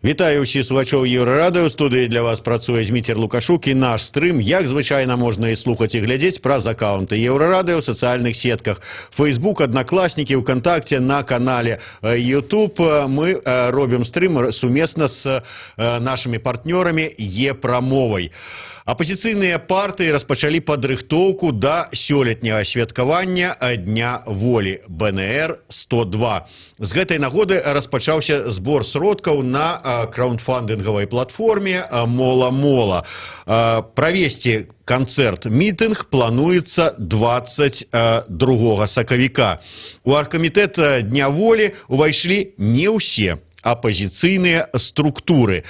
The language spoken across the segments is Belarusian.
Вітаю ўсіх слухачоў Еўрарадыё. У студыі для вас працуе Зміцер Лукашук і наш стрым, як звычайна, можна і слухаць і глядзець праз аккаунты Еўрарадыё ў сацыяльных сетках Facebook, Одноклассники, ВКонтакте, на канале YouTube. Мы робім стрым сумесна з нашими партнёрамі Е-прамовай. Апозіцыйныя партыі распачалі падрыхтоўку да сёлетняга святкавання Дня волі БНР-102. З гэтай нагоды распачаўся збор сродкаў на краундфандынгавай платформе «Мола-Мола». Правесці канцэрт-мітынг плануецца 22 сакавіка. У аргкамітэт Дня волі увайшлі не ўсе апозіцыйныя структуры.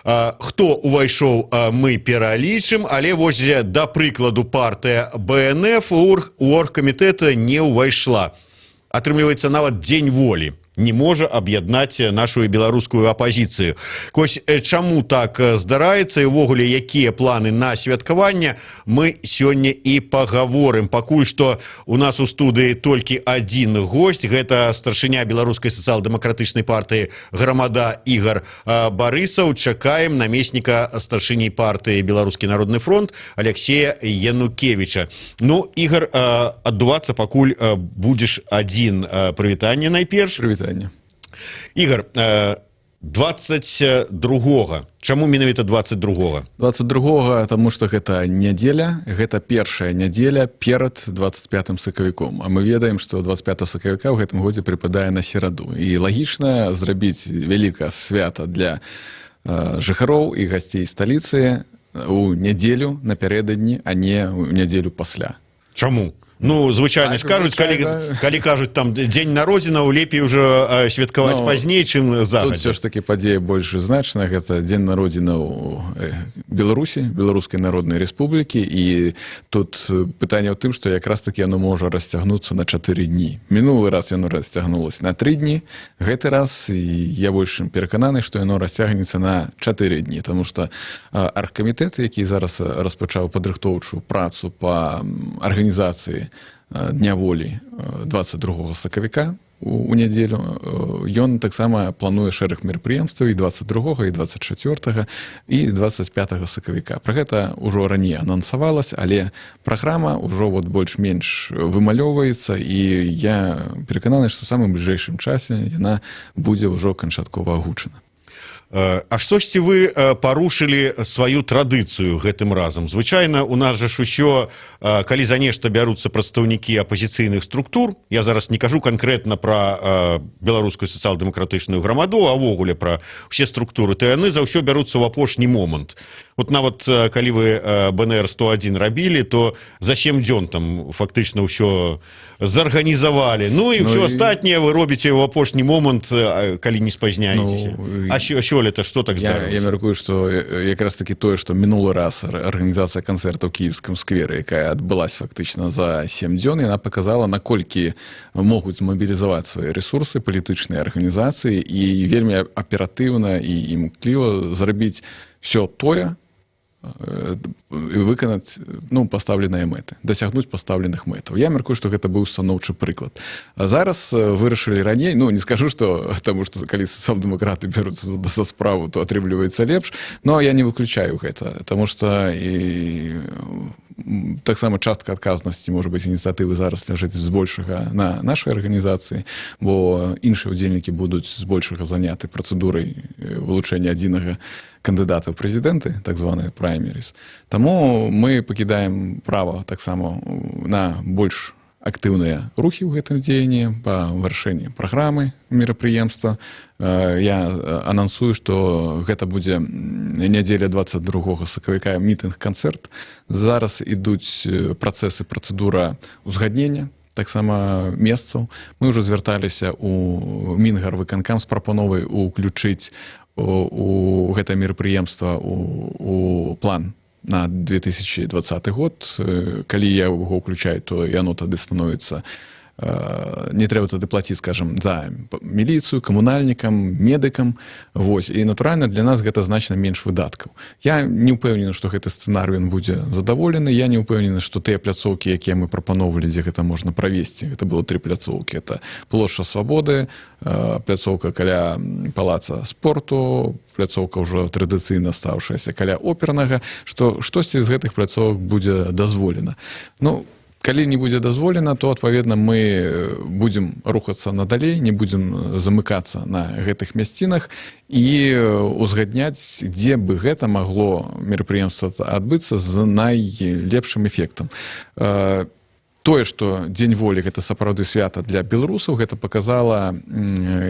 Хто увайшоў, мы пералічым, але вось, да прыкладу, партыя БНФ у оргкамітэт не ўвайшла. Атрымліваецца, нават Дзень волі не можа аб'яднаць нашу беларускую апозіцыю. Вось чаму так здараецца і ўвогуле якія планы на святкаванне, мы сёння і пагаворым. Пакуль што у нас у студыі толькі адзін госць, гэта старшыня беларускай сацыял-дэмакратычнай партыі «Грамада» Ігор Барысаў. Чакаем намесніка старшыні партыі «Беларускі народны фронт» Алексея Янукевіча. Ну, Ігор, аддувацца пакуль будзеш адзін. Прывітанне найперш. Ігор, 22-го. Чаму менавіта 22-го? 22-го, таму што гэта нядзеля, гэта першая нядзеля перад 25-м сакавіком. А мы ведаем, што 25 сакавіка ў гэтым годзе прыпадае на сераду. І лагічна зрабіць вялікае свята для жыхароў і гасцей сталіцы у нядзелю напярэдадні, а не ў нядзелю пасля. Чаму? Ну, звычайна ж кажуць, калі кажуць там дзень народзінаў, лепей ўжо святкаваць пазней, чым загадзя. Тут все ж таки падзея больш значная, гэта дзень народзінаў Беларусі, Беларускай Народнай Рэспублікі, і тут пытанне ў тым, што якраз таки яно можа расцягнуцца на 4 дні. Мінулы раз яно расцягнулася на 3 дні, гэты раз я больш перакананы, што яно расцягнецца на 4 дні, таму што аргкамітэт, які зараз распачаў падрыхтоўчую працу па арганізацыі Дня волі 22 сакавіка у нядзелю, ён таксама плануе шэраг мерапрыемстваў і 22, і 24, і 25 сакавіка. Пра гэта ўжо раней анансавалася, але праграма ўжо больш-менш вымалёўваецца, і я перакананы, што ў самым бліжэйшым часе яна будзе ўжо канчаткова агучана. А штосьці вы парушылі сваю традыцыю гэтым разам? Звычайна у нас жа ж усё, калі за нешта бяруцца прадстаўнікі апозіцыйных структур, я зараз не кажу канкрэтна пра беларускую сацыял-дэмакратычную грамаду, а ўвогуле пра ўсе структуры, то яны за ўсё бяруцца ў апошні момант. Вот нават калі вы БНР-101 рабілі, то за 7 дзён там фактычна ўсё зарганізавалі. Ну і ўсё астатняе вы робіце ў апошні момант, калі не спазняецеся. А сёлета што так здарылася? Я мяркую, што якраз таки тое, што мінулы раз арганізацыя канцэрта ў Кіевскім скверы, якая адбылася фактычна за 7 дзён, яна показала, наколькі могуць мабілізаваць свае ресурсы палітычныя арганізацыі і вельмі аператыўна і імкліва зрабіць все тое, выканаць пастаўленыя мэты, дасягнуць пастаўленых мэтаў. Я мяркую, што гэта быў станоўчы прыклад. А зараз вырашылі раней, не скажу, што таму што калі сацыял-дэмакраты бяруцца за справу, то атрымліваецца лепш, но я не выключаю гэта, таму што таксама частка адказнасці, можа быць, ініцыятывы зараз ляжыць збольшага на нашай арганізацыі, бо іншыя ўдзельнікі будуць збольшага заняты працэдурай вылучэння адзінага кандыдата ў прэзідэнты, так званыя праймеріс. Таму мы пакідаем права таксама на больш актыўныя рухі ў гэтым дзеянні па вырашэнні праграмы мерапрыемства. Я анансую, што гэта будзе нядзеля 22 сакавіка, мітынг-канцэрт. Зараз ідуць працэсы, працэдура узгаднення таксама месцаў. Мы ўжо звярталіся ў Мінгарвыканкам з прапановай уключыць у гэта мерапрыемства у план на 2020 год. Калі я яго ўключаю, то яно тады становіцца не трэба тады плаціць, скажем, за міліцыю, камунальнікам, медыкам. Вось. І, натуральна, для нас гэта значна менш выдаткаў. Я не ўпэўнены, што гэты сцэнарый ён будзе задаволены. Я не ўпэўнены, што тыя пляцоўкі, якія мы прапаноўвалі, дзе гэта можна правесці, гэта было 3 пляцоўкі. Это плошча Свабоды, пляцоўка каля палаца спорту, пляцоўка ўжо традыцыйна стаўшаяся каля опернага, што штосьці з гэтых пляцовак будзе дазволена. Ну, калі не будзе дазволена, то, адпаведна, мы будзем рухацца надалей, не будзем замыкацца на гэтых мясцінах і узгадняць, дзе бы гэта магло мерапрыемства адбыцца з найлепшым эфектам. Тое, што Дзень волі гэта сапраўды свята для беларусаў, гэта показала,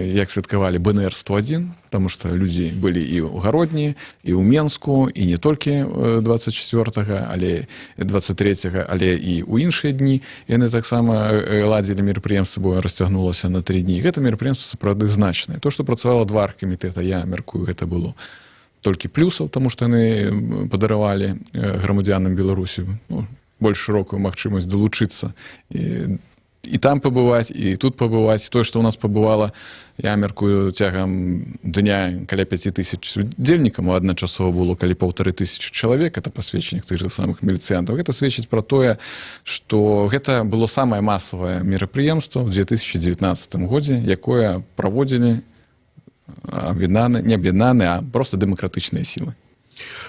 як святкавалі БНР-101, потому што людзі былі і ў Гародні, і ў Менску, і не толькі 24-го, але 23-го, але і ў іншыя дні. Яны таксама ладзілі мерапрыемства, бо расцягнулася на 3 дні. Гэта мерапрыемства сапраўды значнае. То, што працавала 2 аргкамітэта, я мяркую, гэта было толькі плюсаў, таму што яны падаравалі грамадзянам Беларусі больш шырокую магчымасць далучыцца і там пабываць, і тут пабываць. Тое, што ў нас пабывала, я мяркую, цягам дня каля 5000 удзельнікаў, адначасова было каля 1500 чалавек, это пасведчаннях тых же самых міліцыянтаў. Гэта сведчыць пра тое, што гэта было самае масавае мерапрыемства ў 2019 годзе, якое праводзілі не аб'яднаны, а проста дэмакратычныя сілы.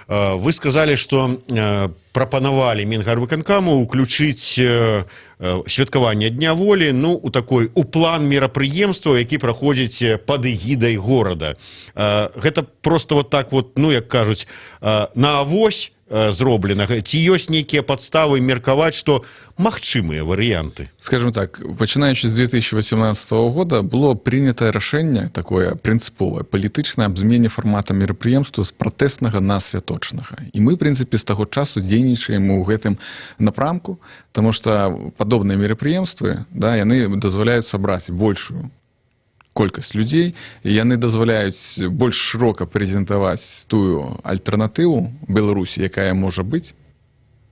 Вы сказали, што прапанавалі Мінгарвыканкаму ўключыць святкаванне Дня волі у план мерапрыемства, які праходзіць пад эгідай горада. Гэта проста вот так вот, як кажуць, на авось зробленага. Ці ёсць нейкія падставы меркаваць, што магчымыя варыянты? Скажем так, пачынаючы з 2018 года было прынятае рашэнне такое прынцыповае, палітычнае, аб змене фармата мерапрыемства з пратэснага на святочнага. І мы, в прынцыпе, з таго часу дзейнічаем у гэтым напрамку, таму што падобныя мерапрыемствы, яны дазваляюць сабраць большую колькасць людзей, і яны дазваляюць больш шырока прэзентаваць тую альтэрнатыву Беларусі, якая можа быць,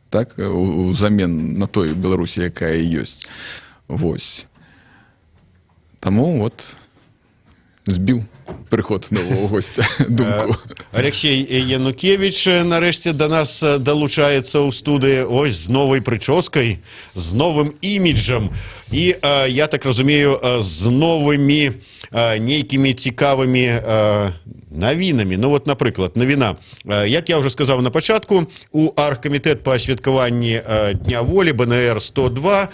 так, узамен на той Беларусі, якая ёсць. Вось. Таму вот збіў прыход нового гостя думку. Алексей Янукевич нарэшце до нас далучаецца ў студыі, ось з новай прычоскай, з новым іміджам і, я так разумею, з новымі нейкімі цікавымі навінамі. Ну вот, напрыклад, навіна. Як я ўжо сказаў на пачатку, у аргкамітэт па святкаванні Дня волі БНР-102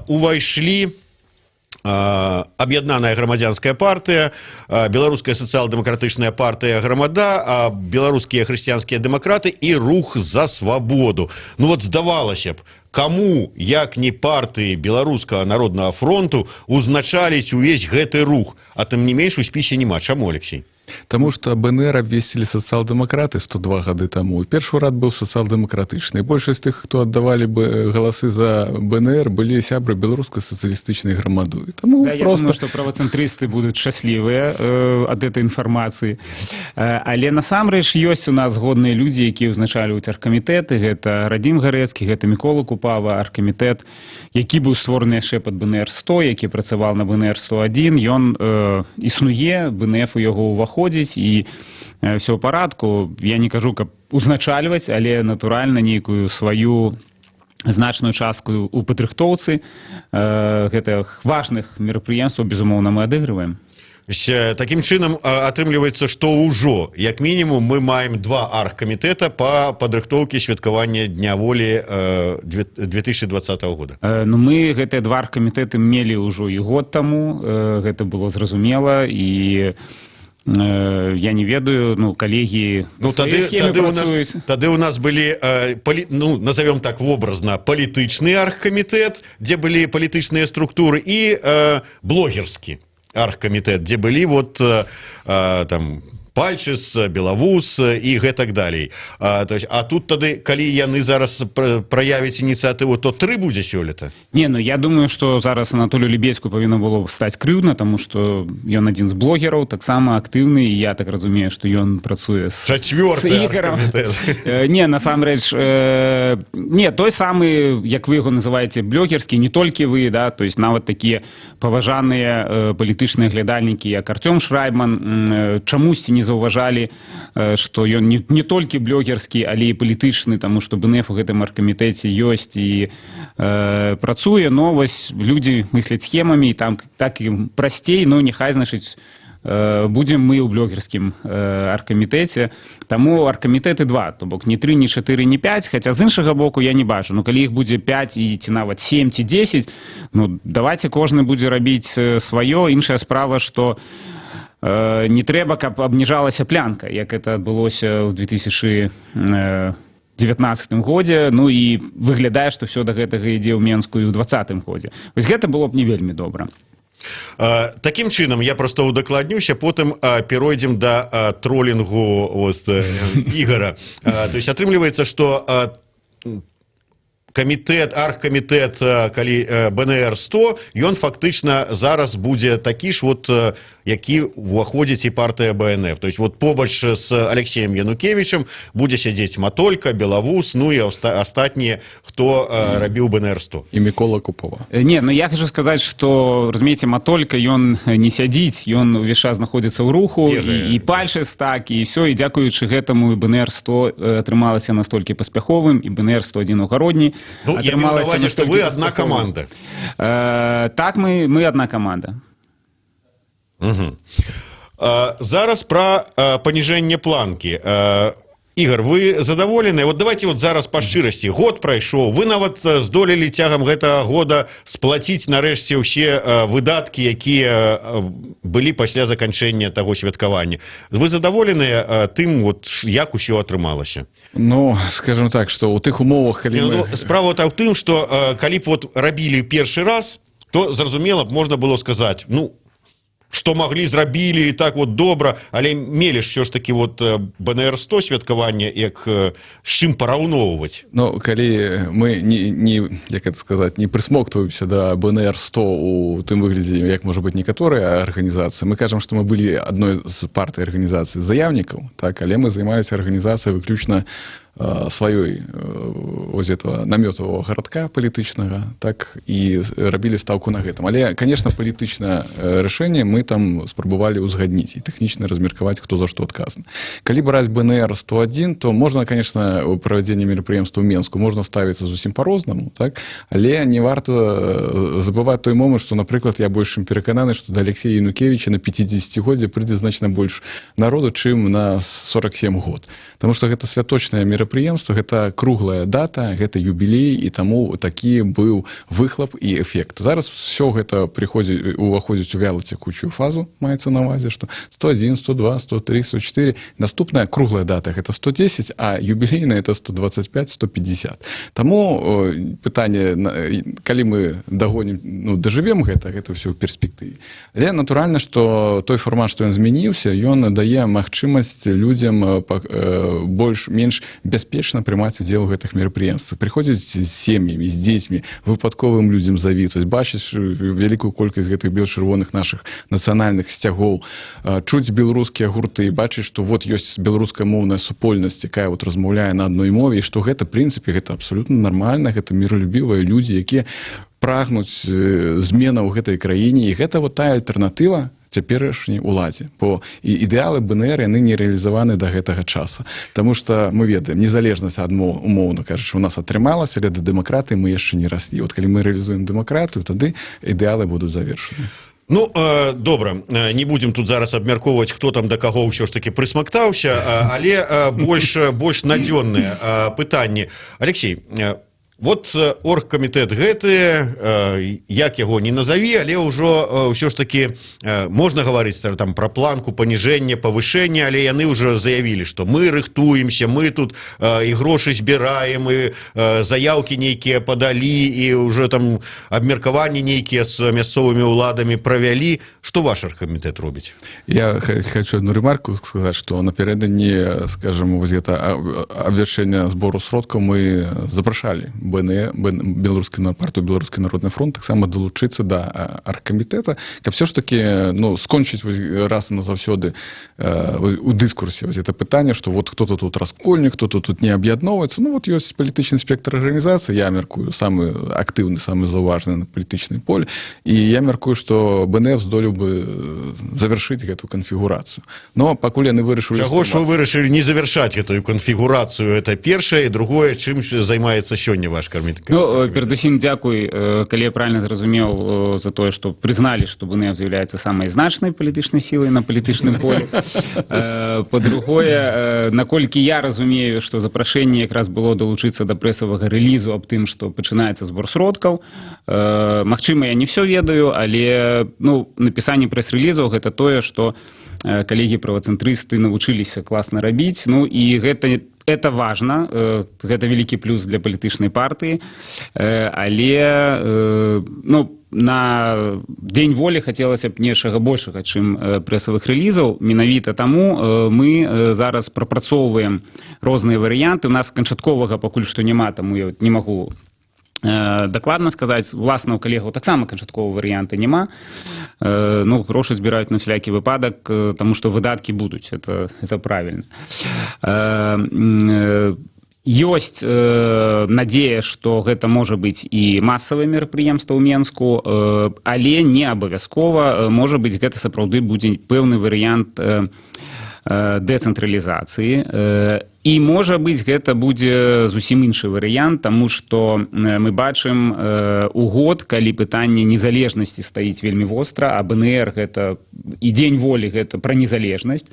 увайшлі Аб'яднаная грамадзянская партыя, Беларуская сацыял-дэмакратычная партыя Грамада, беларускія хрысціянскія дэмакраты і рух за свабоду. Ну вот здавалася б, каму, як не партыі Беларускага народнага фронту, узначаліць увесь гэты рух, а тым не менш у спісе няма. Чаму, Алексей? Таму што БНР абвесцілі сацыял-дэмакраты 102 гады таму. Першы рад быў сацыял-дэмакратычны. Большасць тых, хто аддавалі галасы за БНР, былі сябры беларускай сацыялістычнай грамады. Таму я думаю, што правацэнтрысты будуць шчаслівыя ад гэтай інфармацыі. Але насамрэч ёсць у нас годныя людзі, якія ўзначальваюць аргкамітэты. Гэта Радзім Гарэцкі, гэта Мікола Купава, аргкамітэт, які быў створаны яшчэ пад БНР-100, які працаваў на БНР-101. Ён існуе, БНФ у яго ўваходзіць, і все ў парадку. Я не кажу, каб узначальваць, але натуральна нейкую сваю значную частку у падрыхтоўцы гэтых важных мерапрыемстваў, безумоўна, мы адыгрываем. Такім чынам атрымліваецца, што ўжо, як мінімум, мы маем 2 аргкамітэта па падрыхтоўкі святкавання Дня волі 2020 года. Ну, мы гэтыя 2 аргкамітэты мелі ўжо і год таму, гэта было зразумела, і я не ведаю, калегі тады у нас былі, назовем так вобразна, палітычны аргкамітэт, дзе былі палітычныя структуры, і блогерскі аргкамітэт, дзе былі там Пальчыс, Белавус і гэтак далей. А тут тады, калі яны зараз праявяць ініцыятыву, то 3 будзе сёлета? Не, ну я думаю, что зараз Анатолию Лебедьку павінна было стаць крыўдна, тому что ён адзін з блогераў, таксама актыўны, і я так разумею, что ён працуе з Ігорам. Не, насамрэч, не, той самы, як вы яго называеце, блогерскі, не толькі вы, да, то есть нават такія паважаныя палітычныя глядальнікі, як Артём Шрайбман, чамусьці не заўважалі, што ён не толькі блогерскі, але і палітычны, таму што БНФ у гэтым аргкамітэце ёсць і працуе, но вось людзі мысляць схемамі, і там так ім прасцей, но няхай, значыць, будем мы ў блогерскім аргкамітэце. Таму аргкамітэты 2, то бок не 3, не 4, не 5, хаця з іншага боку я не бачу. Ну, калі іх будзе 5 і ці нават 7 ці 10, ну, давайте кожны будзе рабіць сваё. Іншая справа, што не трэба, каб абніжалася плянка, як это адбылося ў 2019 годзе, ну і выглядае, што все да гэтага ідзе ў Менску і ў 2020 годзе. Вось гэта было б не вельмі добра. Такім чынам, я просто удакладнюся, потым перайдзем да тролінгу Ігора. То есть атрымліваецца, што аргкамітэт, калі БНР-100, ён фактычна зараз будзе такі ж, які ўваходзіць і партыя БНФ. То есть побач з Алексеем Янукевічем будзе сядзець Матолька, Белавус, ну і астатнія, хто рабіў БНР-100. І Мікола Купова. Не, ну я хочу сказаць, што, разумееце, Матолька, ён не сядзіць, ён увесь час знаходзіцца ў руху, і Пальчыс так, і все, і дзякуючы гэтаму і БНР-100 атрымалася настолькі паспяховым, і БНР-101 у Гародні. Ну, я маю на увазі, што вы адна каманда. Так, мы одна команда. Зараз пра паніжэнне планкі. Ігор, вы задаволены? Давайте зараз па шчырасці. Год прайшоў, вы нават здолелі цягам гэтага года сплаціць нарэшце ўсе выдаткі, якія былі пасля заканчэння таго святкавання. Вы задаволеныя тым, як усё атрымалася? Ну, скажем так, што ў тых умовах, калі справа ў тым, што калі б рабілі першы раз, то, зразумела б, можна было сказаць, ну, што маглі, зрабілі, і так добра, але мелі ж ўсё ж такі БНР-100 святкаванне, як з чым параўноўваць. Ну, калі мы як это сказаць, не прысмоктваемся да БНР-100 у тым выглядзе, як можа быць некаторыя арганізацыі, мы кажам, што мы былі адной з партый арганізацый заяўнікаў, так, але мы займаліся арганізацыяй выключна сваёй вось этого намётавага гарадка палітычнага, так, і рабілі стаўку на гэтым. Але, конечно, палітычнае рашэнне мы там спрабавалі ўзгадніць і тэхнічна размеркаваць, хто за што адказны. Калі браць БНР-101, то можна, конечно, у правядзенні мерапрыемства ў Менску можна ставіцца зусім па-рознаму, так, але не варта забываць той момант, што, напрыклад, я больш перакананы, што да Алексея Янукевіча на 50-годдзе прыйдзе значна больш народу, чым на 47 год. Таму што гэта святочнае мерапрыемства, гэта круглая дата, гэта юбілей, і таму такі быў выхлап і эфект. Зараз все гэта уваходзіць у вялацякучую фазу, маецца на ўвазе, што 101, 102, 103, 104. Наступная круглая дата гэта 110, а юбілейная это 125, 150. Таму пытанне, калі мы дагонім, ну, дажывем гэта ўсё ў перспектыве. Але натуральна, што той фармат, што ён змяніўся, ён дае магчымасць людзям больш-менш бяспечна прымаць удзел у гэтых мерапрыемствах. Прыходзяць з сем'ямі, з дзецьмі, выпадковым людзям завітаць, бачыць вялікую колькасць гэтых бел-чырвоных нашых нацыянальных сцягоў, чуць беларускія гурты, бачыць, што ёсць беларускамоўная супольнасць, якая размаўляе на адной мове, і што гэта, в прынцыпе, гэта абсалютна нармальна, гэта міралюбівыя людзі, якія прагнуць змена ў гэтай краіне, і гэта тая альтэрнатыва цяперашняй уладзе, бо ідэалы БНР яны не рэалізаваны да гэтага часу. Таму што мы ведаем, незалежнасць ад моў, умоўна кажучы, у нас атрымалася, але да дэмакратыі мы яшчэ не раслі. Калі мы рэалізуем дэмакратыю, тады ідэалы будуць завершаны. Ну, добра, не будзем тут зараз абмяркоўваць, хто там да каго ўсё ж такі прысмактаўся, але больш надзённыя пытанні. Алексей, Вот оргкамітэт гэты, як яго не назаві, але ўжо ўсё ж таки можна гаварыць там пра планку паніжэння, павышэння, але яны ўжо заявілі, што мы рыхтуемся, мы тут і грошы збіраем, і заяўкі нейкія падалі, і ўжо там абмеркаванні нейкія з мясцовымі ўладамі правялі. Што ваш оргкамітэт робіць? Я хочу одну ремарку сказать, что напередодні, скажем, вот это обвершение сбору сродков мы запрашали беларускую партию Белорусский народный фронт таксама долучиться до оргкомитета, как все ж таки, ну, скончить раз и назавсёды у дискурсе вот это питание, что вот кто-то тут раскольник, кто-то тут не объединовывается. Ну, вот есть политичный спектр организации, я меркую, самый активный, самый зауважный на политичном поле, и я меркую, что БНФ здолеў бы завершить эту конфигурацию. Но пакуль яны вырашылі... Чаго ж вы вырашылі не завершать эту конфигурацию? Это першае, и другое, чым займаецца сёння ваш комитет? Ну, перадусім, дзякуй, калі я правильно зразумеў, за тое, што прызналі, што БНФ з'яўляецца самай значнай палітычнай сілай на палітычным полі. Па-другое, наколькі я разумею, што запрашэнне якраз было далучыцца да прэсавага рэлізу аб тым, што пачынаецца збор сродкаў. Магчыма, я не все ведаю, але, ну, напісанне прэс-рэлізаў гэта тое, што калегі-правацэнтрысты навучыліся класна рабіць, ну, і это важно, гэта вялікі плюс для палітычнай партыі, але, ну, на Дзень волі хацелася б нечага большага, чым прэсавых рэлізаў. Менавіта таму мы зараз прапрацоўваем розныя варыянты. У нас канчатковага пакуль што няма, таму я не магу дакладна сказаць. Власна, у калегаў таксама канчатковага варыянта няма. Ну, грошы збіраюць на всякі выпадак, таму што выдаткі будуць, это правильно. Ёсць надзея, што гэта можа быць і масавае мерапрыемства ў Менску, але не абавязкова. Можа быць, гэта сапраўды будзе пэўны варыянт дэцэнтралізацыі. І, можа быць, гэта будзе зусім іншы варыянт, таму што мы бачым у год, калі пытанне незалежнасці стаіць вельмі востра, а БНР гэта і Дзень волі гэта пра незалежнасць,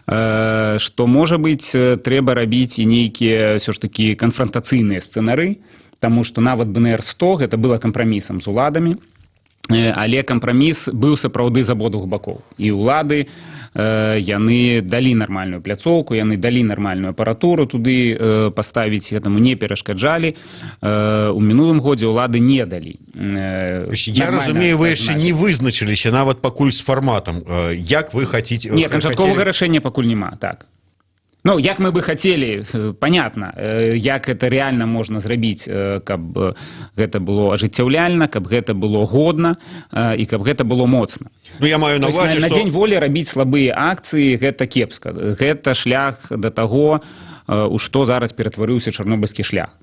што, можа быць, трэба рабіць і нейкія ўсё ж такі канфрантацыйныя сцэнары, таму што нават БНР-100 гэта было кампрамісам з уладамі, але кампраміс быў сапраўды з абодвух бакоў. І ўлады яны далі нармальную пляцоўку, яны далі нармальную апаратуру туды паставіць, гэтаму не перашкаджалі. У мінулым годзе ўлады не далі. Я разумею, вы яшчэ не вызначыліся нават пакуль з фарматам. Як вы хаціце... Не, канчатковага рашэння пакуль няма, так. Ну, як мы бы хотели, понятно, як это реально можна зрабіць, каб гэта было ажыццяўляльна, каб гэта было годна і каб гэта было моцна. Ну, я маю на увазе, на што... Дзень волі рабіць слабыя акцыі, гэта кепска. Гэта шлях да таго, у што зараз ператварыўся чарнобыльскі шлях.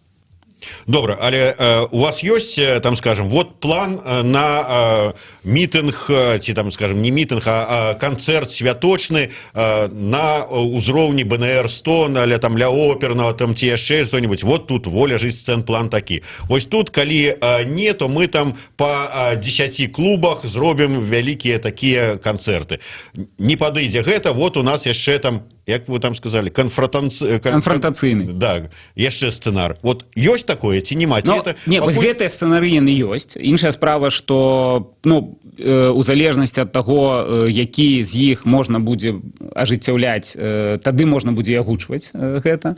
Добра, але у вас ёсць, там, скажем, вот план на мітынг, ці там, скажем, не мітынг, а канцэрт святочны на ўзроўні БНР-100, але там ля опернага, там ці яшчэ што-нибудь. Вот тут воля жыць сцэн-план такі. Вось тут, калі не, то мы там по 10 клубах зробім вялікія такія канцэрты. Не падыдзе гэта, вот у нас яшчэ там, як вы там сказали, канфрантацыйны. Да, яшчэ сцэнар. Вот ёсць такое, ці няма? Ну, не, вось гэтыя сцэнары яны ёсць. Іншая справа, што, ну, у залежнасці ад таго, які з іх можна будзе ажыццяўляць, тады можна будзе агучваць гэта.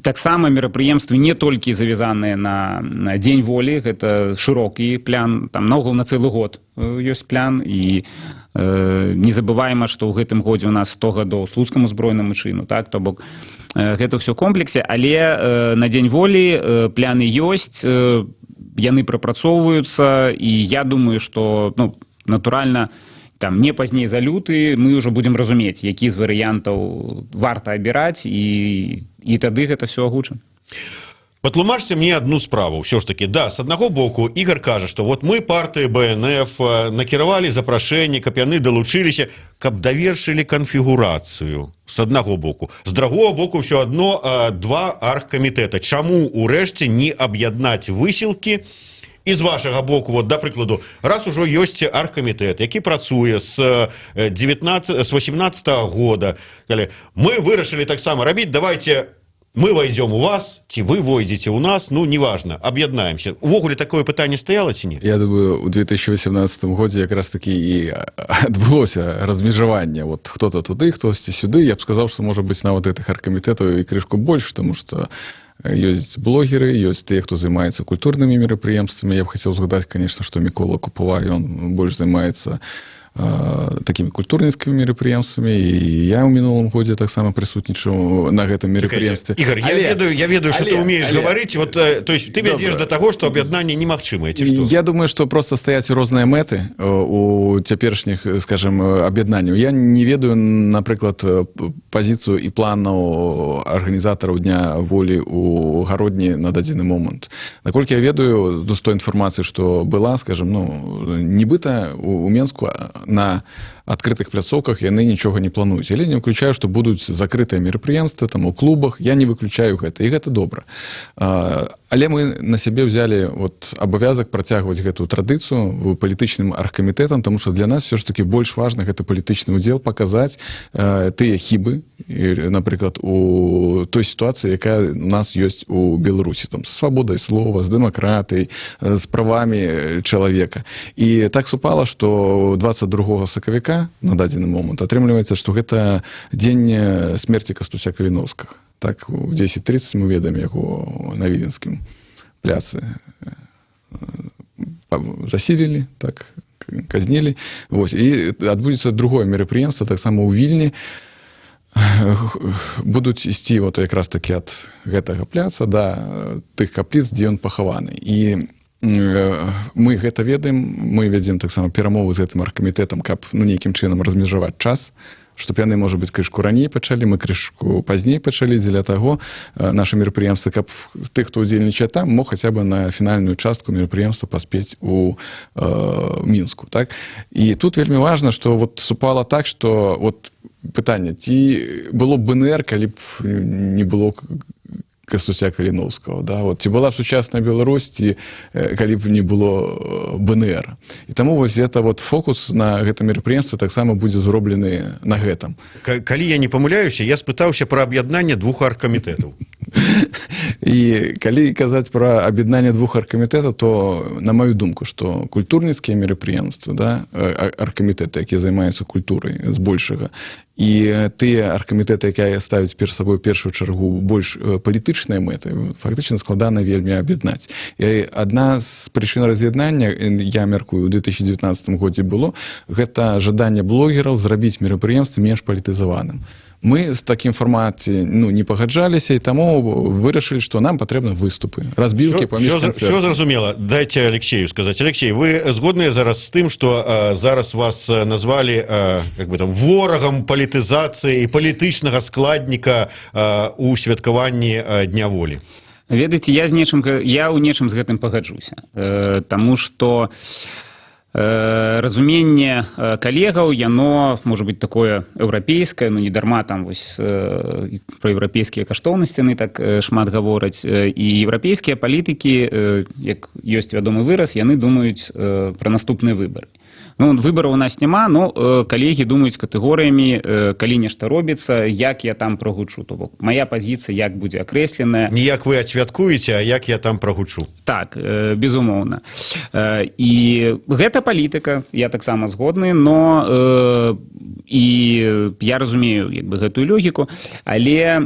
Таксама мерапрыемствы не толькі завязаныя на Дзень волі, гэта шырокі план, там наогул на цэлы год ёсць план, і не забываем, што ў гэтым годзе у нас 100 гадоў слуцкаму збройнаму чыну, так, то бок гэта ўсё ў комплексе, але на Дзень волі пляны ёсць, яны прапрацоўваюцца, і я думаю, што, ну, натуральна, там не пазней за люты мы ўжо будзем разумець, які з варыянтаў варта абіраць, і тады гэта все агучым. Патлумачце мне одну справу. Все ж таки, да, с аднаго боку Ігор кажа, што вот мы, партыя БНФ, накіравалі запрашэнне, каб яны далучыліся, каб давершылі канфігурацыю. С аднаго боку. З другого боку, все адно два аргкамітэта. Чаму урэшце не аб'яднаць высілкі? І з вашага боку, вот, да прыкладу, раз ужо ёсць аргкамітэт, які працуе з 18 года, мы вырашылі таксама рабіць, давайте мы войдем у вас, ці вы войдете у нас, ну, неважно, об'яднаемся. Увогуле такое пытанне стаяло ці не? Я думаю, у 2018 годзе якраз таки і адбылося размежаванне. Вот хто-то туды, хтосьці сюды. Я б сказаў, што можа быць нават гэтых аргкамітэтаў і крышку больш, тому што ёсць блогеры, ёсць тыя, хто займаецца культурнымі мерапрыемствамі. Я б хацеў згадаць, конечно, што Мікола Купава, ён больш займаецца такими культурніцкімі мерапрыемствамі, і я ў мінулым годзе таксама прысутнічаў на гэтым мерапрыемстве. Игорь, я ведаю, что ты умеешь говорить, вот, то есть ты вядзеш до того, что об'яднанне немагчымае, ці што? Я думаю, что просто стаяць розныя мэты у цяперашніх, скажем, аб'яднанняў. Я не ведаю, напрыклад, пазіцыю і планаў арганізатараў Дня волі у Гародні на дадзены момант. Наколькі я ведаю, з той інфармацыі, што была, скажем, ну, нібыта у Менску на адкрытых пляцоўках яны нічога не плануюць. Я не выключаю, што будуць закрытыя мерапрыемствы там у клубах. Я не выключаю гэта, і гэта добра. Але мы на сябе ўзялі вот абавязак працягваць гэтую традыцыю палітычным аргкамітэтам, тому што для нас все ж таки больш важна гэта палітычны ўдзел, паказаць тыя хібы, напрыклад, у той сітуацыі, якая у нас ёсць у Беларусі, там, з свабодай слова, з дэмакратыяй, з правамі чалавека. І так супала, што 22 сакавіка на дадзены момант атрымліваецца, што гэта дзень смерці Кастуся Каліноўскага. Так, у 10:30 мы ведаем яго на Віленскім пляцы. Засілілі, так, казнілі. Вось. І адбудзецца другое мерапрыемства, таксама ў Вільні. Будуць ісці вот якраз такі ад гэтага пляца да тых капліц, дзе ён пахаваны. І мы гэта ведаем, мы вядзем таксама перамовы з гэтым аргкамітэтам, каб ну, нейкім чынам размежаваць час, чтоб яны, можа быць, крышку раней пачалі, мы крышку пазней пачалі, дзеля таго наша мерапрыемства, каб тых, хто ўдзельнічае там, мог хаця бы на фінальную частку мерапрыемства паспець у Мінску. Так? І тут вельмі важна, што вот супала так, што вот пытанне, ці было б БНР, калі б не было Кастуся Каліноўскага, да? Вот, ці была б сучасная Беларусь, ці калі б не было БНР. І таму вось гэта вот фокус на гэтым мерапрыемстве таксама будзе зроблены на гэтым. Калі я не памыляюся, я спытаўся пра аб'яднанне двух аргкамітэтаў. І калі казаць пра аб'яднанне двух аргкамітэтаў, то на маю думку, што культурніцкія мерапрыемствы, да, аргкамітэты, якія займаюцца культурай збольшага, і тыя аргкамітэты, якія ставяць перад сабой першую чаргу больш палітычныя мэты, фактычна складана вельмі аб'яднаць. І адна з прычын раз'яднання, я мяркую, у 2019 годзе было, гэта жаданне блогераў зрабіць мерапрыемства менш палітызаваным. Мы з такім фармаце ну, не пагаджаліся, і таму вырашылі, што нам патрэбны выступы, разбіўкі паміж канцэртамі. Все зразумела. Дайце Алексею сказаць. Алексей, вы згодныя зараз з тым, што зараз вас назвалі как бы там ворагам палітызацыі і палітычнага складніка у святкаванні Дня волі? Ведаеце, я ў нечым з гэтым пагаджуся. Таму што разуменне калегаў, яно можа быць такое еўрапейскае, ну не дарма там вось пра еўрапейскія каштоўнасці яны так шмат гавораць, і еўрапейскія палітыкі, як ёсць вядомы выраз, яны думаюць пра наступныя выбары. Ну, выбараў у нас няма, но калегі думаюць катэгорыямі, калі нешта робіцца, як я там прагучу. То бок, моя пазіцыя як будзе акрэсленая. Не як вы ацвяткуеце, а як я там прагучу. Так, безумоўна. І гэта палітыка, я таксама згодны, но і я разумею як бы, гэтую логіку, але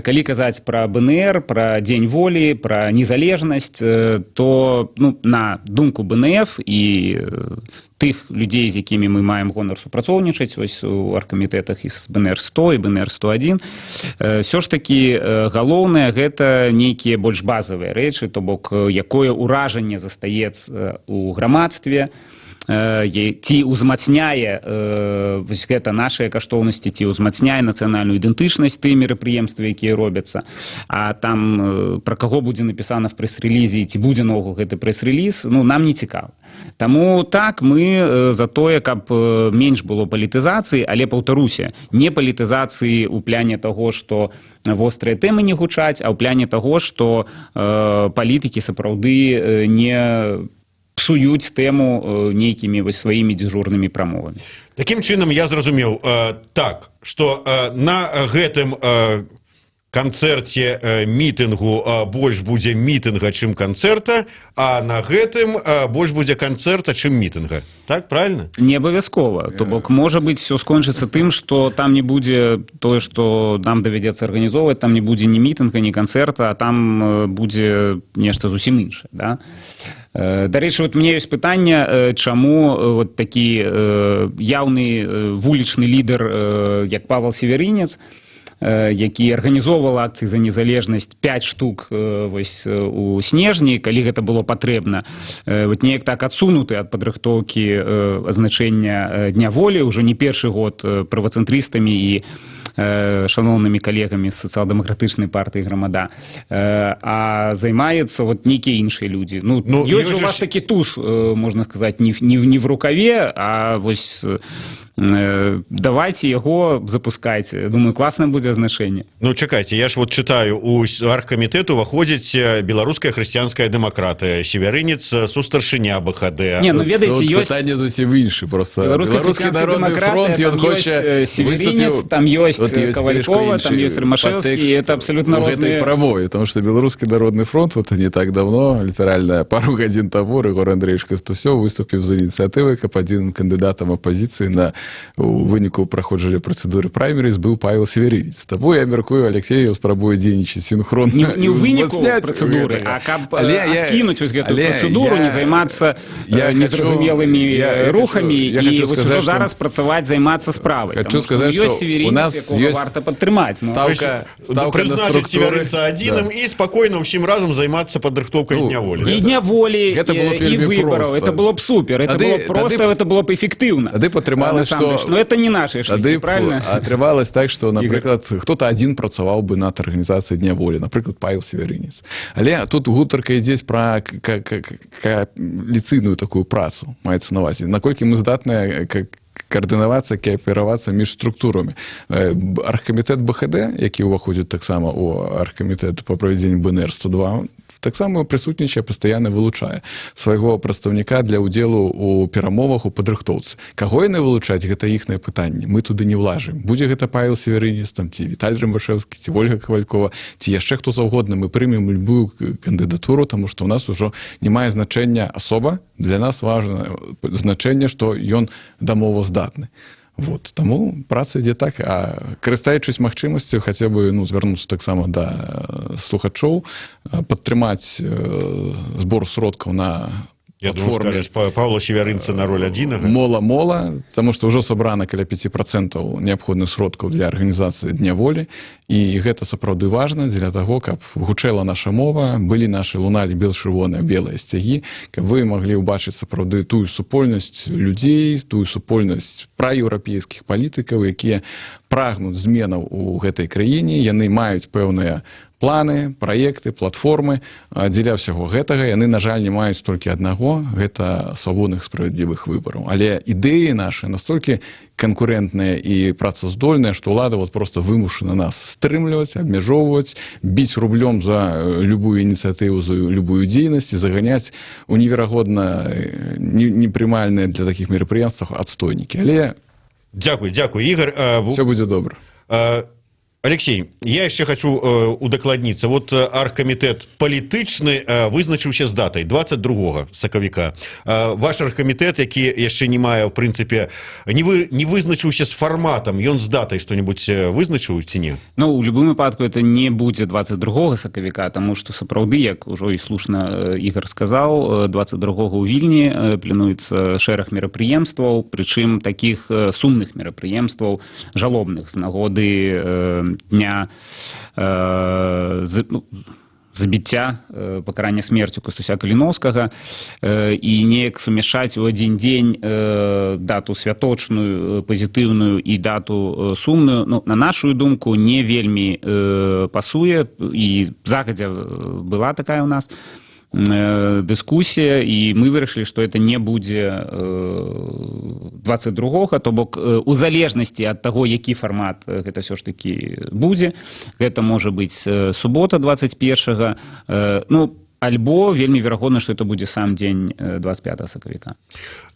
калі казаць пра БНР, пра Дзень волі, пра незалежнасць, то ну, на думку БНФ і тых людзей, з якімі мы маем гонар супрацоўнічаць ось у аргкамітэтах і з БНР-100 і БНР-101, ўсё ж такі галоўнае гэта нейкія больш базавыя рэчы, то бок якое ўражанне застаецца ў грамадстве, ці ўзмацняе гэта нашыя каштоўнасці, ці ўзмацняе нацыянальную ідэнтычнасць тыя мерапрыемствы, якія робяцца. А там пра каго будзе напісана в прэс-рэлізе, ці будзе наогул гэты прэс-рэліз, ну, нам не цікава. Таму так, мы за тое, каб менш было палітызацыі, але, паўтаруся, не палітызацыі ў пляне таго, што вострыя тэмы не гучаць, а ў пляне таго, што палітыкі сапраўды не псуюць тэму нейкімі вось сваімі дзяжурнымі прамовамі. Такім чынам я зразумеў так, што на гэтым канцэрце мітынгу больш будзе мітынга, чым канцэрта, а на гэтым больш будзе канцэрта, чым мітынга. Так, правильно? Не абавязкова. То бок, можа быць, все скончыцца тым, што там не будзе тое, што нам давядзецца арганізоўваць, там не будзе ні мітынга, ні канцэрта, а там будзе нешта зусім іншае. Да? Дарэчы, вот мне ёсць пытанне, чаму вот такі яўны вулічны лідар, як Павел Северынец, які арганізоўваў акцыі за незалежнасць 5 штук вось у снежні, калі гэта было патрэбна, вот неяк так адсунуты ад падрыхтоўкі азначэння Дня волі ўжо не першы год правацэнтрыстамі і шановнымі калегамі з сацыял-дэмакратычнай партыі Грамада, а займаецца вот нейкія іншыя людзі. Ну, ёсць у вас такі туз, можна сказаць, не в рукаве, а вось давайте яго запускайце. Думаю, класна будзе азначэнне. Ну, чакайце, я ж вот читаю, у аргкамітэт уваходзіць беларуская хрысціянская дэмакратыя, Северынец, сустаршыня БХД. Не, ну, ведаеце, ёсць... Пытанне зусім іншы, просто Беларускі народны фронт, ён хоча Северынец, там ёсць Ковалькова, там ёсць Рымашэўскі, і это абсолютно розныя... правой, потому что Белорусский народный фронт, вот не так давно, литерально пару гадзін таму, Рыгор Андреевич Кастусёў выступіў з ініцыятывай, каб адзін кандыдатам апозіцыі на у выніку праходжання працэдуры праймеріз быў Павел Северынец. Таму я мяркую, Алексей спрабуе дзейнічаць сінхронна. Не ў выніку працэдуры, а каб адкінуць вось гэтую працэдуру, не займацца незразумелымі рухамі і вось ужо зараз працаваць, займацца справай. Хочу сказаць, што у нас ёсць варта падтрымаць. Ставка прызначыць Северынца адзіным і спакойна ўсім разам займацца падрыхтоўкай Дня волі. І Дня волі, і выбараў. Это было б супер. Это было б проста, это было б эффектыўна. Тады патрымалось, што... Но это не наши шаги, правильно? Атрымалось так, што, напрыклад, хто-то адзін працаваў бы над арганізацыяй Дня волі, напрыклад, Павел Северынец. Але тут гутарка ідзе пра кааліцыйную такую працу, маецца на ўвазе. Наколькі мы здатныя каардынавацца, кааперавацца між структурамі. Аргкамітэт БХД, які ўваходзіць таксама ў аргкамітэт па правядзенню БНР-102, таксама прысутнічае, пастаянна вылучае свайго прадстаўніка для ўдзелу ў перамовах у падрыхтоўцы. Каго яны вылучаць, гэта іхнае пытанне. Мы туды не влажым. Будзе гэта Павел Северынец, там, ці Віталь Рымашэўскі, ці Ольга Ковалькова, ці яшчэ хто заўгодна. Мы прымем любую кандыдатуру, таму што ў нас ужо не мае значэння асоба. Для нас важна значэнне, што ён дамоваздатны. Вот. Таму праца ідзе так, а карыстаючись магчымасцю, хаця бы звярнуцца таксама да слухачоў, падтрымаць збор сродкаў на Я думаю, скажешь, Павла Северынца на роль адзінага. Мола, таму што ўжо сабрана каля 5% неабходных сродкаў для арганізацыі Дня волі, і гэта сапраўды важна для таго, каб гучэла наша мова, былі нашы луналі бел-чырвоныя белыя сцягі, каб вы маглі ўбачыць сапраўды тую супольнасць людзей, тую супольнасць праеўрапейскіх палітыкаў, якія прагнуць зменаў у гэтай краіне, яны маюць пэўныя планы, праекты, платформы. Дзеля ўсяго гэтага яны, на жаль, не маюць толькі аднаго, гэта свабодных справядлівых выбараў. Але ідэі нашы настолькі канкурэнтныя і працаздольныя, што ўлада просто вымушана нас стрымліваць, абмяжоўваць, біць рублём за любую ініцыятыву, за любую дзейнасць і заганяць у неверагодна непрымальныя для такіх мерапрыемствах адстойнікі. Але Дякую, Ігор. Все будзе добра. Алексей, я яшчэ хочу удакладніцца. Вот аргкамітэт палітычны вызначыўся з датай 22 сакавіка. Ваш аргкамітэт, які яшчэ не мае, в прынцыпе, не вызначыўся з фарматам, ён з датай што-небудзь вызначыў ці не? Ну, у любым выпадку это не будзе 22 сакавіка, таму што сапраўды, як ужо і слушна Ігор сказаў, 22 у Вільні плануецца шэраг мерапрыемстваў, прычым такіх сумных мерапрыемстваў, жалобных, з нагоды дня забіцця, пакарання смерцю Кастуся Каліноўскага, і неяк сумяшаць у адзін дзень дату святочную, пазітыўную і дату сумную, ну, на нашу думку, не вельмі пасуе, і загадзя была такая у нас дыскусія, і мы вырашылі, што это не будзе 22-го, то бок у залежнасці ад таго, які фармат гэта ўсё ж такі будзе, гэта можа быць субота 21-го, ну, альбо вельмі верагодна, што это будзе сам дзень 25 сакавіка.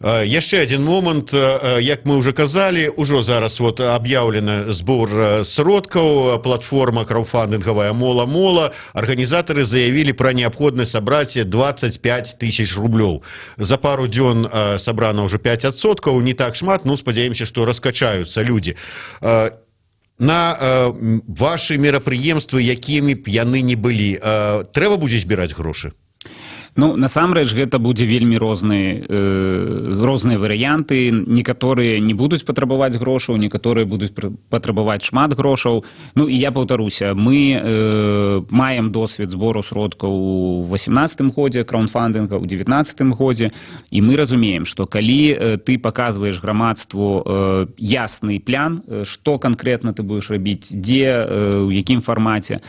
Яшчэ один момант, як мы уже казалі, ужо зараз вот аб'яўлены збор сродкаў, платформа краўдфандынгавая Мола-Мола, арганізатары заявілі пра неабходнасць сабраць 25 тысяч рублёў. За пару дзён сабрана ўжо 5%, не так шмат, ну спадзяемся, што раскачаюцца людзі. На ваши мерапрыемствы, якімі б яны не былі, трэба будзе збіраць грошы? Ну, насамрэч, гэта будзе вельмі розныя варыянты. Некаторыя не будуць патрабаваць грошаў, некаторыя будуць патрабаваць шмат грошаў. Ну, і я паўтаруся, мы маем досвед збору сродкаў у 18-м годзе краўдфандынга, у 19-м годзе, і мы разумеем, што калі ты паказваеш грамадству ясны план, што канкрэтна ты будзеш рабіць, дзе, у якім фармаце,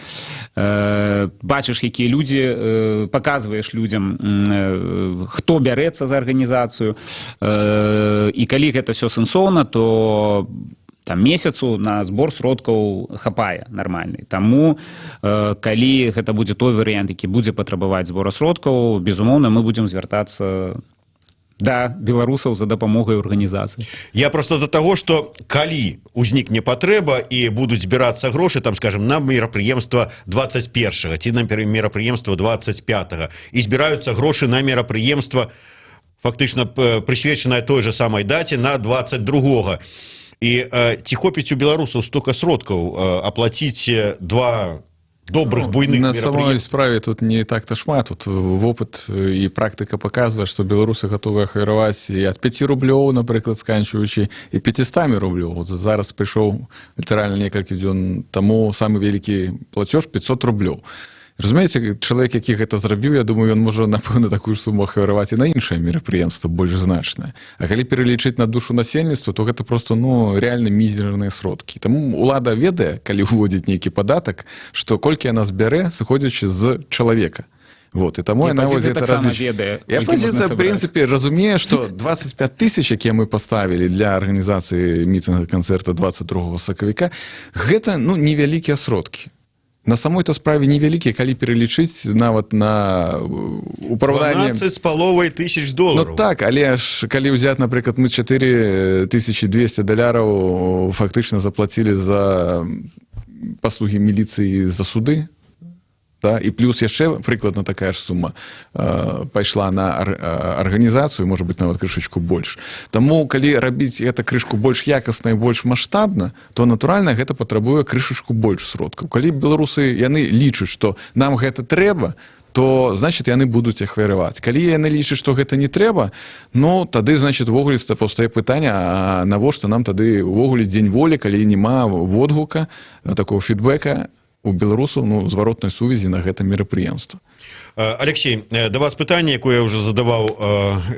бачыш, якія людзі, паказваеш людзям, хто бярэцца за арганізацыю, і калі гэта все сэнсоўна, то там месяцу на збор сродкаў хапае нармальны. Таму калі гэта будзе той варыянт, які будзе патрабаваць збора сродкаў, безумоўна, мы будзем звяртацца да беларусаў за дапамогай арганізацыі. Я просто до того, что калі узнікне патрэба і будуць збірацца грошы, там, скажем, на мерапрыемства 21-го ці на мерапрыемства 25-го, і збіраюцца грошы на мерапрыемства фактычна прысвечанае той же самай даце на 22-го. І ці хопіць у беларусаў столько сродкаў аплаціць два добрых буйных на мерапрыемстваў? самой справе тут не так-то шмат. Тут вопыт і практыка паказвае, што беларусы гатовы ахвяраваць і ад 5 рублёў, напрыклад, сканчваючы, і 500 рублёў. Вот зараз прыйшоў літаральна некалькі дзён таму самы вялікі плацёж 500 рублёў. Разумееце, чалавек, які гэта зрабіў, я думаю, ён можа, напэўна, такую ж суму ахвяраваць і на іншае мерапрыемства, больш значнае. А калі пералічыць на душу насельніцтва, то гэта просто, реальна мізерныя сродкі. Таму ўлада ведае, калі ўводзіць нейкі падатак, што колькі яна збярэ, сыходзячы з чалавека. Вот, і таму яна вось гэта разлічвае. І апозіцыя, в прынцыпе, разумее, што 25 тысяч, якія мы паставілі для арганізацыі мітынга канцэрта 22 сакавіка, гэта, невялікія сродкі. На самой-то справе невялікія, калі пералічыць нават на ўпраўданне 12,5 тысяч долараў. Ну так, але ж калі ўзяць, напрыклад, мы $4200 фактычна заплацілі за паслугі міліцыі за суды, да? І плюс яшчэ прыкладна такая ж сума пайшла на арганізацыю, можа быць, нават крышачку больш. Таму, калі рабіць гэта крышку больш якасна і больш маштабна, то, натуральна, гэта патрабуе крышачку больш сродкаў. Калі беларусы, яны лічаць, што нам гэта трэба, то, значит, яны будуць ахвяраваць. Калі яны лічаць, што гэта не трэба, тады, значит, увогуле паўстае пытанне, а навошта нам тады увогуле дзень волі, калі няма водгука, такого фідбэка у беларусаў, зваротнай сувязі на гэта мерапрыемства. Алексей, да вас пытанне, якое я уже задаваў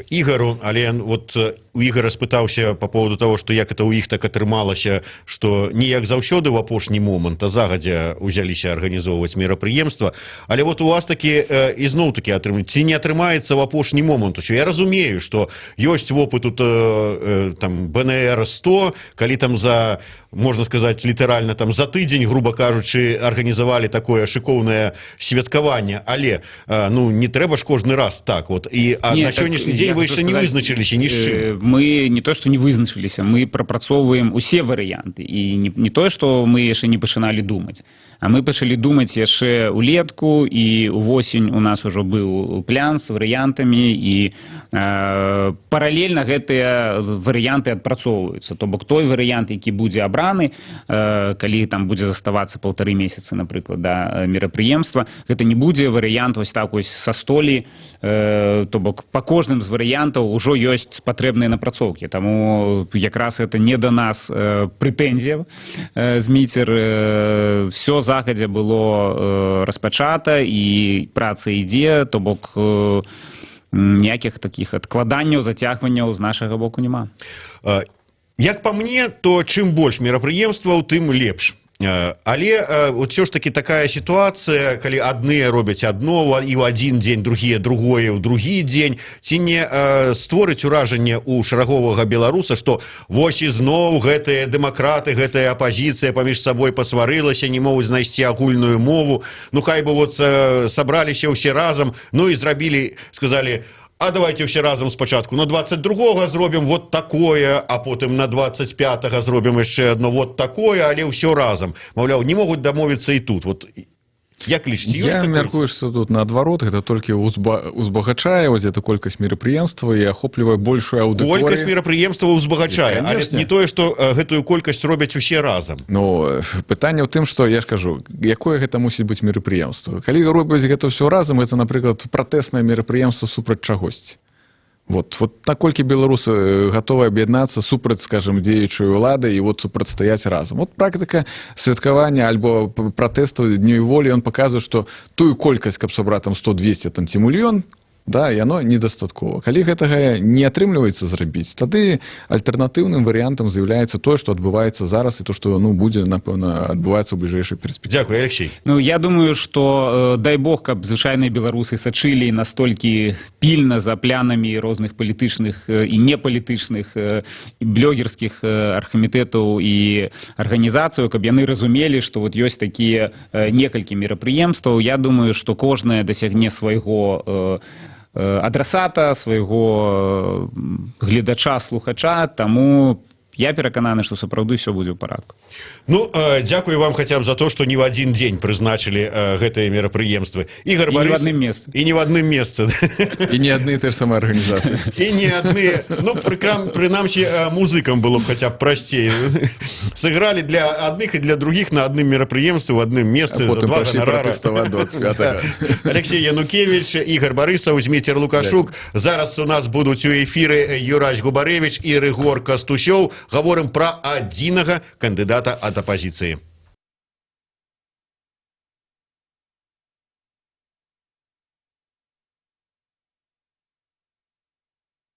Ігару, але вот у Ігара спытаўся по поводу того, што як это ў іх так атрымалася, што не як заўсёды в апошні момант, а загадзя узяліся арганізоўваць мерапрыемства, але вот у вас такі ізноў-такі атрымаецца, ці не атрымаецца в апошні момант. Я разумею, што ёсць вопыт там БНР-100, калі там за, можна сказаць, літаральна там за тыдзень, грубо кажучы, арганізавалі такое шыкоўнае святкаванне, але не трэба ж кожны раз так вот. На сённяшні дзень вы яшчэ не вызначыліся ні з чым. Мы не то, што не вызначыліся, мы прапрацоўваем усе варыянты. І не тое, што мы яшчэ не пачыналі думаць, а мы пачалі думаць яшчэ ўлетку, і увосень у нас ужо быў план з варыянтамі, і паралельна гэтыя варыянты адпрацоўваюцца. То бок той варыянт, які будзе абраны, калі там будзе заставацца 1,5 месяцы, напрыклад, да мерапрыемства, гэта не будзе варыянт вось так вось са столі, то бок па кожным з варыянтаў ужо ёсць патрэбныя напрацоўкі. Таму якраз это не да нас прэтэнзія, Зміцер, все загадзя было распачата, і праца ідзе, то бок ніякіх такіх адкладанняў, зацягванняў з нашага боку няма. Як па мне, то чым больш мерапрыемстваў, тым лепш. Але вот все ж таки такая ситуация, калі адныя робяць адно і ў адзін дзень, другія другое ў другі дзень, ці не створыць уражанне у шараговага беларуса, што вось ізноў гэтыя дэмакраты, гэтая апазіцыя паміж сабой пасварылася, не могуць знайсці агульную мову, ну хай бы вот сабраліся ўсе разам, ну і зрабілі, сказалі: а давайте все разом спочатку на 22-го зробім вот такое, а потым на 25-го зробім яшчэ одно вот такое, але ўсё разом. Маўляў, не могуць дамовіцца і тут. Вот як лічыце, ёсць Я такое? мяркую, што тут наадварот гэта толькі узбагачае вось эту колькасць мерапрыемстваў і ахоплівае большую аўдыторыю. Колькасць мерапрыемстваў узбагачае, але не тое, што гэтую колькасць робяць усе разам. Ну, пытанне ў тым, што я ж кажу, якое гэта мусіць быць мерапрыемства. Калі робяць гэта ўсё разам, это, напрыклад, пратэснае мерапрыемства супраць чагосьці. Вот наколькі беларусы гатовы аб'яднацца супраць, скажем, дзеючай улады і вот супрацьстаяць разам. Вот практыка святкавання альбо пратэсту днёй волі, ён паказвае, што тую колькасць, каб сабраць там 100-200 там, ці мільён, да, яно недастаткова. Калі гэтага не атрымліваецца зрабіць, тады альтэрнатыўным варыянтам з'яўляецца тое, што адбываецца зараз і то, што будзе, напэўна, адбывацца ў бліжэйшай перспектыве. Дзякуй, Алексей. Ну, я думаю, што дай бог, каб звычайныя беларусы сачылі настолькі пільна за планамі розных палітычных і непалітычных блогерскіх аргкамітэтаў і арганізацыяў, каб яны разумелі, што вот ёсць такія некалькі мерапрыемстваў. Я думаю, што кожнае дасягне свайго адрасата, свайго гледача, слухача, таму я перакананы, што сапраўды ўсё будзе ў парадку. Ну, дзякую вам хаця б за то, што не в адзін дзень прызначылі гэтыя мерапрыемствы. Ігор І не в адным месцы. І не в адным месцы. І не адны і те ж самыя арганізацыі. І не адны. Ну, прынамсі, музыкам было б хаця б прасцей. Сыгралі для адных і для другіх на адным мерапрыемстве, в адным месцы за 2 ганарара. Пратэставаць 25-го. Алексей Янукевич, Ігор Барысаў, Зміцер Лукашук. Зараз у нас будуць у эфіры Юрась Губарэвіч і Рыгор Кастусёў. Гаворым пра адзінага кандыдата ад апазіцыі.